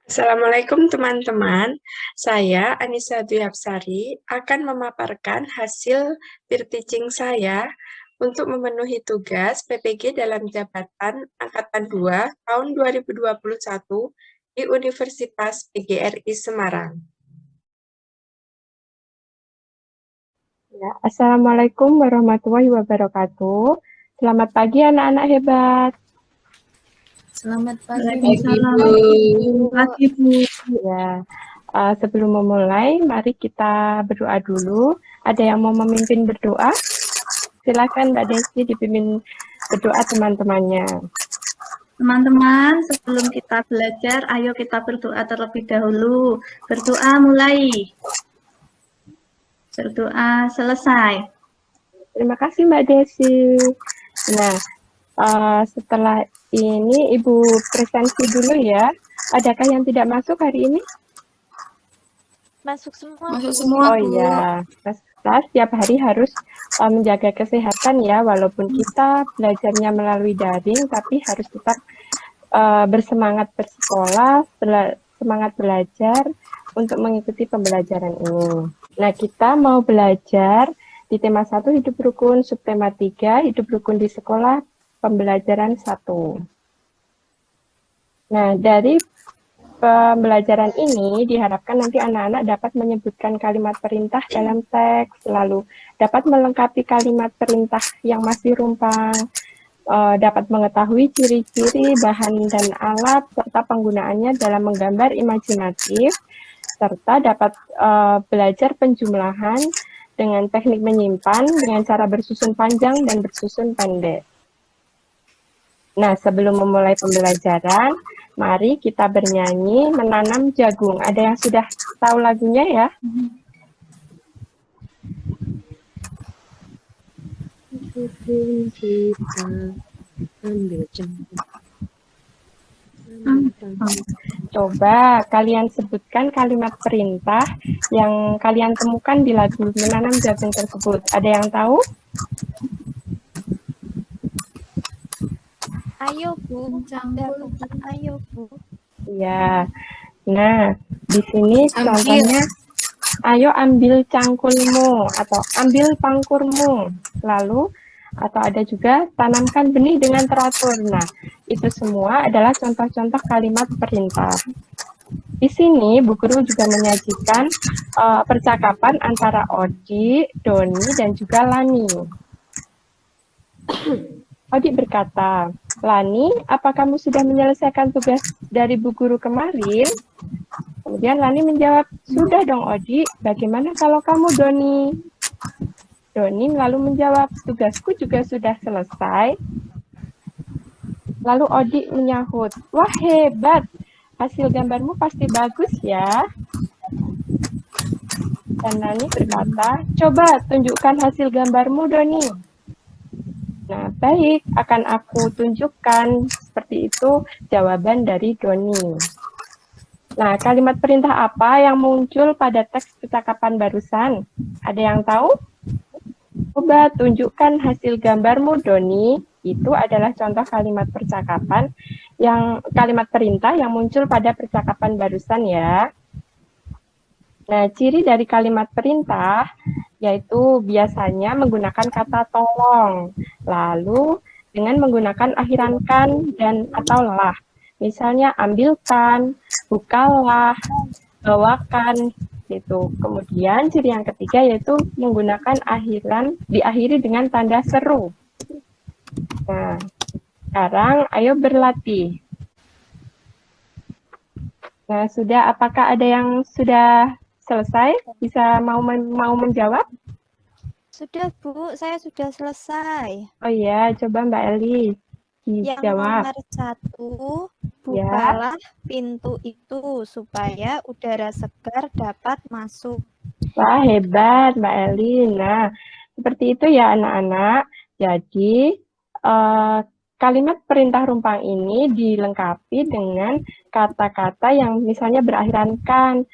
Assalamualaikum teman-teman, saya Anissa Dwi Hapsari akan memaparkan hasil peer teaching saya untuk memenuhi tugas PPG dalam jabatan Angkatan 2 tahun 2021 di Universitas PGRI Semarang. Ya, Assalamualaikum warahmatullahi wabarakatuh. Selamat pagi anak-anak hebat. Selamat pagi, Bu. pagi, Bu. Ya, sebelum memulai, mari kita berdoa dulu. Ada yang mau memimpin berdoa? Silakan Mbak Desi dipimpin berdoa teman-temannya. Teman-teman, sebelum kita belajar, ayo kita berdoa terlebih dahulu. Berdoa mulai. Berdoa selesai. Terima kasih Mbak Desi. Nah, setelah ini Ibu presentasi dulu ya. Adakah yang tidak masuk hari ini? Masuk semua. Masuk semua, Oh Bu. iya, kita setiap hari harus menjaga kesehatan ya, walaupun kita belajarnya melalui daring, tapi harus tetap bersemangat bersekolah, semangat belajar untuk mengikuti pembelajaran ini. Nah, kita mau belajar di tema 1 hidup rukun, subtema 3 hidup rukun di sekolah, pembelajaran 1. Nah, dari pembelajaran ini diharapkan nanti anak-anak dapat menyebutkan kalimat perintah dalam teks, lalu dapat melengkapi kalimat perintah yang masih rumpang, dapat mengetahui ciri-ciri bahan dan alat serta penggunaannya dalam menggambar imajinatif, serta dapat belajar penjumlahan dengan teknik menyimpan dengan cara bersusun panjang dan bersusun pendek. Nah, sebelum memulai pembelajaran, mari kita bernyanyi menanam jagung. Ada yang sudah tahu lagunya ya? Coba kalian sebutkan kalimat perintah yang kalian temukan di lagu menanam jagung tersebut. Ada yang tahu? Ayo Bu, ayo Bu. Ya. Nah, di sini contohnya, ayo ambil cangkulmu atau ambil pangkurmu. Lalu, atau ada juga tanamkan benih dengan teratur. Nah, itu semua adalah contoh-contoh kalimat perintah. Di sini, Bu Guru juga menyajikan percakapan antara Odi, Doni, dan juga Lani. Odi berkata, Lani, apa kamu sudah menyelesaikan tugas dari Bu Guru kemarin? Kemudian Lani menjawab, sudah dong Odi, bagaimana kalau kamu Doni? Doni lalu menjawab, tugasku juga sudah selesai. Lalu Odi menyahut, wah hebat, hasil gambarmu pasti bagus ya. Dan Lani berkata, coba tunjukkan hasil gambarmu Doni. Nah, baik, akan aku tunjukkan. Seperti itu jawaban dari Doni. Nah, kalimat perintah apa yang muncul pada teks percakapan barusan? Ada yang tahu? Coba tunjukkan hasil gambarmu, Doni. Itu adalah contoh kalimat percakapan kalimat perintah yang muncul pada percakapan barusan ya. Nah, ciri dari kalimat perintah yaitu biasanya menggunakan kata tolong, lalu dengan menggunakan akhiran kan dan atau lah. Misalnya ambilkan, bukalah, bawakan, gitu. Kemudian ciri yang ketiga yaitu menggunakan diakhiri dengan tanda seru. Nah, sekarang ayo berlatih. Nah, apakah ada yang sudah selesai? Bisa mau menjawab? Sudah Bu, saya sudah selesai. Oh iya, coba Mbak Eli dijawab. Yang nomor 1, bukalah pintu itu supaya udara segar dapat masuk. Wah, hebat Mbak Eli. Nah, seperti itu ya anak-anak. Jadi, kalimat perintah rumpang ini dilengkapi dengan kata-kata yang misalnya berakhiran kan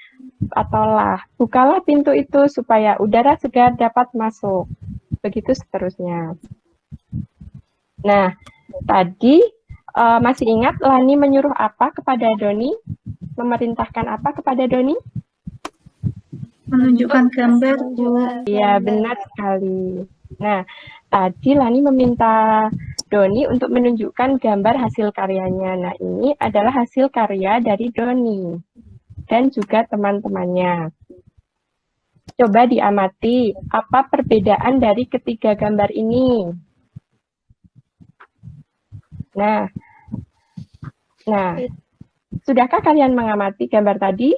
atau lah. Bukalah pintu itu supaya udara segar dapat masuk. Begitu seterusnya. Nah, tadi masih ingat Lani menyuruh apa kepada Doni? memerintahkan apa kepada Doni? Menunjukkan gambar, Bu. Iya, benar sekali. Nah, tadi Lani meminta Doni untuk menunjukkan gambar hasil karyanya. Nah, ini adalah hasil karya dari Doni dan juga teman-temannya. Coba diamati, apa perbedaan dari ketiga gambar ini? Nah, sudahkah kalian mengamati gambar tadi?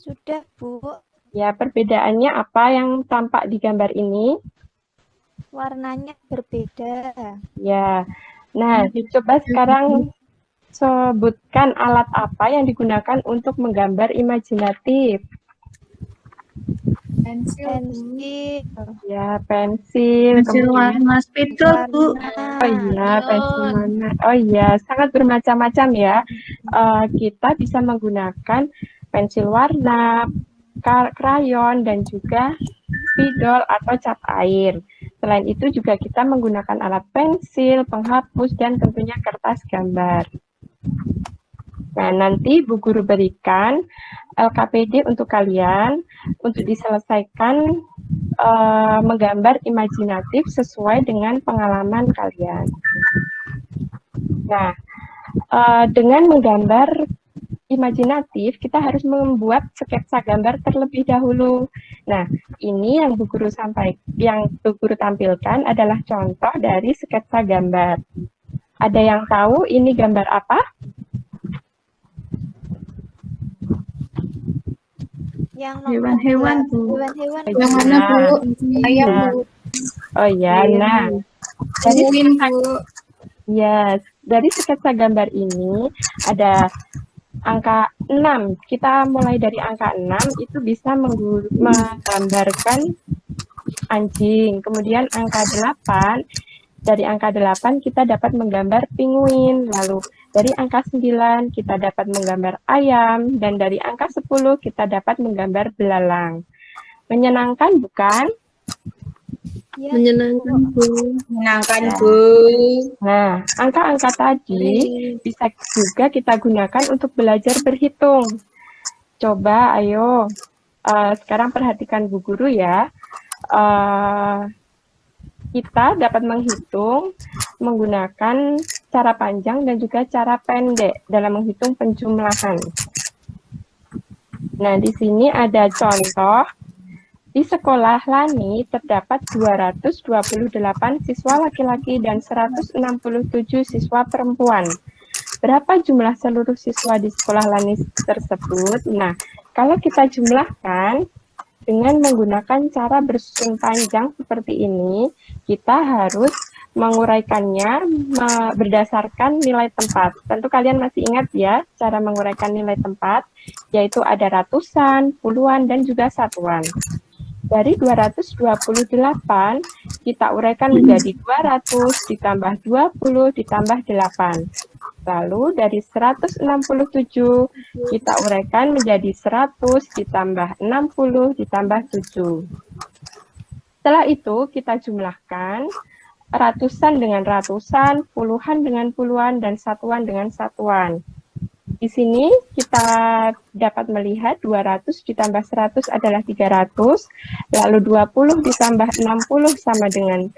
Sudah, Bu. Ya, perbedaannya apa yang tampak di gambar ini? Warnanya berbeda. Ya, nah coba sekarang sebutkan alat apa yang digunakan untuk menggambar imajinatif. Pensil. Ya, pensil. Pensil warna spidol, Bu. Oh iya, pensil warna. Oh iya, sangat bermacam-macam ya. Kita bisa menggunakan pensil warna, krayon, dan juga spidol atau cat air. Selain itu juga kita menggunakan alat pensil, penghapus, dan tentunya kertas gambar. Nah, nanti Bu Guru berikan LKPD untuk kalian untuk diselesaikan menggambar imajinatif sesuai dengan pengalaman kalian. Nah, dengan menggambar imajinatif, kita harus membuat sketsa gambar terlebih dahulu. Nah, ini yang Bu Guru tampilkan adalah contoh dari sketsa gambar. Ada yang tahu ini gambar apa? Yang Hewan-hewan, Bu. Hewan-hewan. Yang mana, Bu? Ayam, Bu. Oh iya, nah. Dari sketsa gambar ini ada angka 6. Kita mulai dari angka 6 itu bisa menggambarkan anjing. Kemudian angka 8, dari angka 8 kita dapat menggambar penguin. Lalu dari angka 9 kita dapat menggambar ayam. Dan dari angka 10 kita dapat menggambar belalang. Menyenangkan bukan? Ya, Menyenangkan, Bu. Menyenangkan, Bu. Nah, angka-angka tadi bisa juga kita gunakan untuk belajar berhitung. Coba, ayo. Sekarang perhatikan Bu Guru ya. Kita dapat menghitung menggunakan cara panjang dan juga cara pendek dalam menghitung penjumlahan. Nah, di sini ada contoh. Di sekolah Lani terdapat 228 siswa laki-laki dan 167 siswa perempuan. Berapa jumlah seluruh siswa di sekolah Lani tersebut? Nah, kalau kita jumlahkan dengan menggunakan cara bersusun panjang seperti ini, kita harus menguraikannya berdasarkan nilai tempat. Tentu kalian masih ingat ya cara menguraikan nilai tempat, yaitu ada ratusan, puluhan, dan juga satuan. Dari 228, kita uraikan menjadi 200 ditambah 20 ditambah 8. Lalu dari 167, kita uraikan menjadi 100 ditambah 60 ditambah 7. Setelah itu, kita jumlahkan ratusan dengan ratusan, puluhan dengan puluhan, dan satuan dengan satuan. Di sini kita dapat melihat 200 ditambah 100 adalah 300, lalu 20 ditambah 60 sama dengan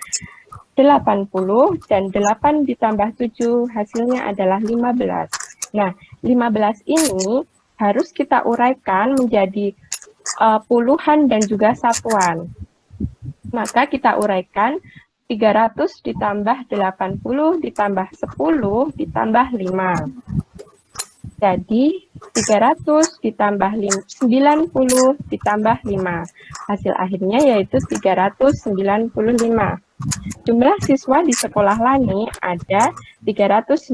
80, dan 8 ditambah 7 hasilnya adalah 15. Nah, 15 ini harus kita uraikan menjadi puluhan dan juga satuan. Maka kita uraikan 300 ditambah 80 ditambah 10 ditambah 5. Jadi 300 ditambah 90 ditambah 5. Hasil akhirnya yaitu 395. Jumlah siswa di sekolah Lani ada 395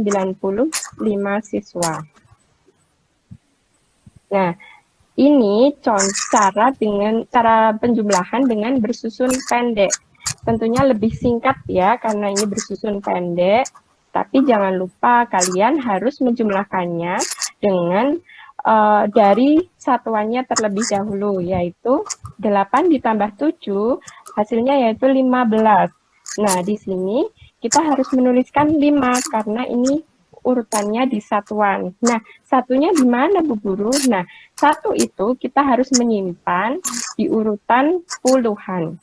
siswa. Nah, ini cara penjumlahan dengan bersusun pendek. Tentunya lebih singkat ya karena ini bersusun pendek. Tapi jangan lupa kalian harus menjumlahkannya dengan dari satuannya terlebih dahulu, yaitu 8 ditambah 7, hasilnya yaitu 15. Nah, di sini kita harus menuliskan 5, karena ini urutannya di satuan. Nah, satunya di mana Bu Guru? Nah, satu itu kita harus menyimpan di urutan puluhan.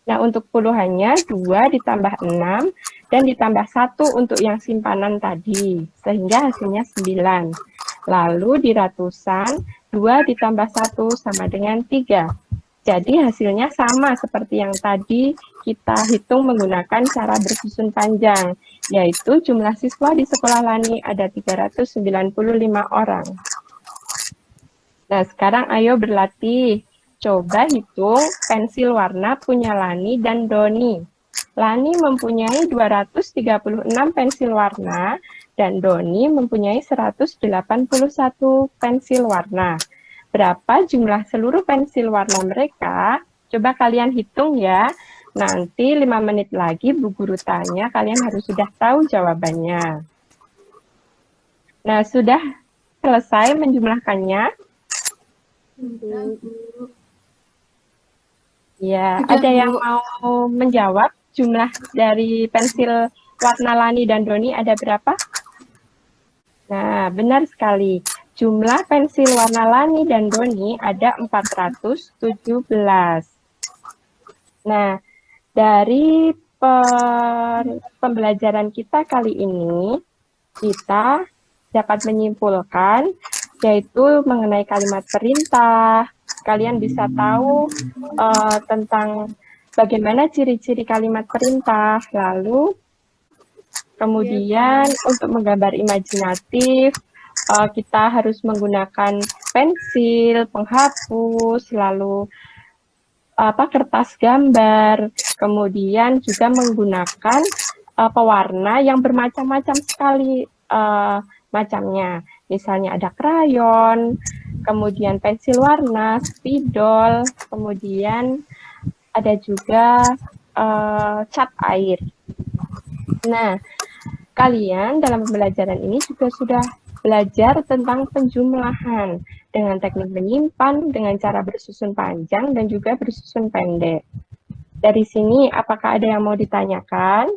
Nah, untuk puluhannya 2 ditambah 6 dan ditambah 1 untuk yang simpanan tadi, sehingga hasilnya 9. Lalu di ratusan, 2 ditambah 1 sama dengan 3. Jadi hasilnya sama seperti yang tadi kita hitung menggunakan cara bersusun panjang, yaitu jumlah siswa di sekolah Lani ada 395 orang. Nah, sekarang ayo berlatih. Coba hitung pensil warna punya Lani dan Doni. Lani mempunyai 236 pensil warna dan Doni mempunyai 181 pensil warna. Berapa jumlah seluruh pensil warna mereka? Coba kalian hitung ya. Nanti 5 menit lagi Bu Guru tanya, kalian harus sudah tahu jawabannya. Nah, sudah selesai menjumlahkannya? Ya, ada yang mau menjawab jumlah dari pensil warna Lani dan Doni ada berapa? Nah, benar sekali. Jumlah pensil warna Lani dan Doni ada 417. Nah, dari pembelajaran kita kali ini, kita dapat menyimpulkan yaitu mengenai kalimat perintah. Kalian bisa tahu tentang bagaimana ciri-ciri kalimat perintah. Lalu kemudian untuk menggambar imajinatif, kita harus menggunakan pensil, penghapus, lalu kertas gambar, kemudian juga menggunakan pewarna yang bermacam-macam sekali macamnya. Misalnya ada krayon, kemudian pensil warna, spidol, kemudian ada juga cat air. Nah, kalian dalam pembelajaran ini juga sudah belajar tentang penjumlahan dengan teknik menyimpan, dengan cara bersusun panjang dan juga bersusun pendek. Dari sini, apakah ada yang mau ditanyakan?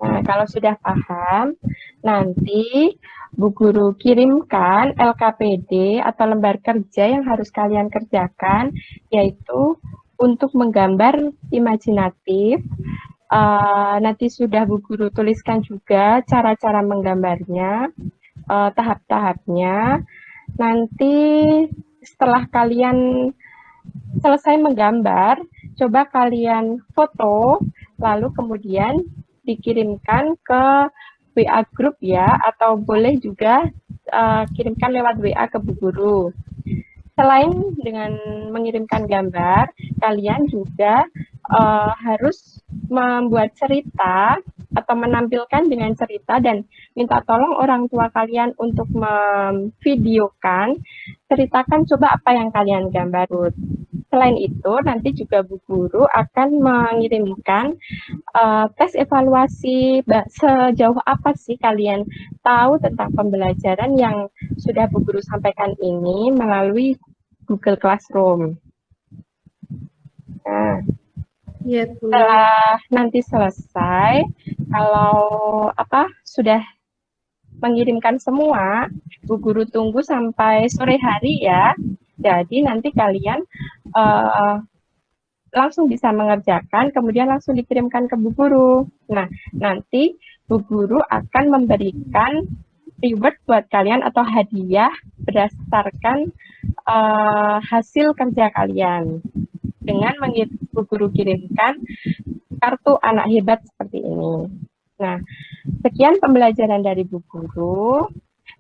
Nah, kalau sudah paham, nanti Bu Guru kirimkan LKPD atau lembar kerja yang harus kalian kerjakan, yaitu untuk menggambar imajinatif. Nanti sudah Bu Guru tuliskan juga cara-cara menggambarnya, tahap-tahapnya. Nanti setelah kalian selesai menggambar, coba kalian foto, lalu kemudian dikirimkan ke WA grup ya, atau boleh juga kirimkan lewat WA ke Bu Guru. Selain dengan mengirimkan gambar, kalian juga harus membuat cerita atau menampilkan dengan cerita dan minta tolong orang tua kalian untuk memvideokan, ceritakan coba apa yang kalian gambar. Selain itu, nanti juga Bu Guru akan mengirimkan tes evaluasi sejauh apa sih kalian tahu tentang pembelajaran yang sudah Bu Guru sampaikan ini melalui Google Classroom. Nah, Ya, Bu. setelah nanti selesai, kalau sudah mengirimkan semua, Bu Guru tunggu sampai sore hari ya. Jadi nanti kalian langsung bisa mengerjakan, kemudian langsung dikirimkan ke Bu Guru. Nah, nanti Bu Guru akan memberikan reward buat kalian atau hadiah berdasarkan hasil kerja kalian. Dengan Bu Guru kirimkan kartu anak hebat seperti ini. Nah, sekian pembelajaran dari Bu Guru.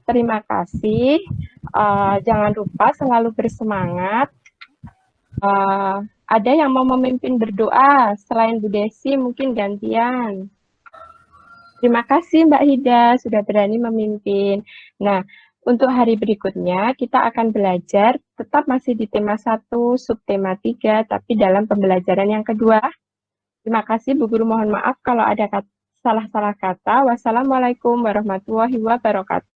Terima kasih. Jangan lupa selalu bersemangat. Ada yang mau memimpin berdoa selain Bu Desi, mungkin gantian. Terima kasih Mbak Hida sudah berani memimpin. Nah, untuk hari berikutnya kita akan belajar tetap masih di tema 1, subtema 3, tapi dalam pembelajaran yang kedua. Terima kasih Bu Guru, mohon maaf kalau ada salah-salah kata. Wassalamualaikum warahmatullahi wabarakatuh.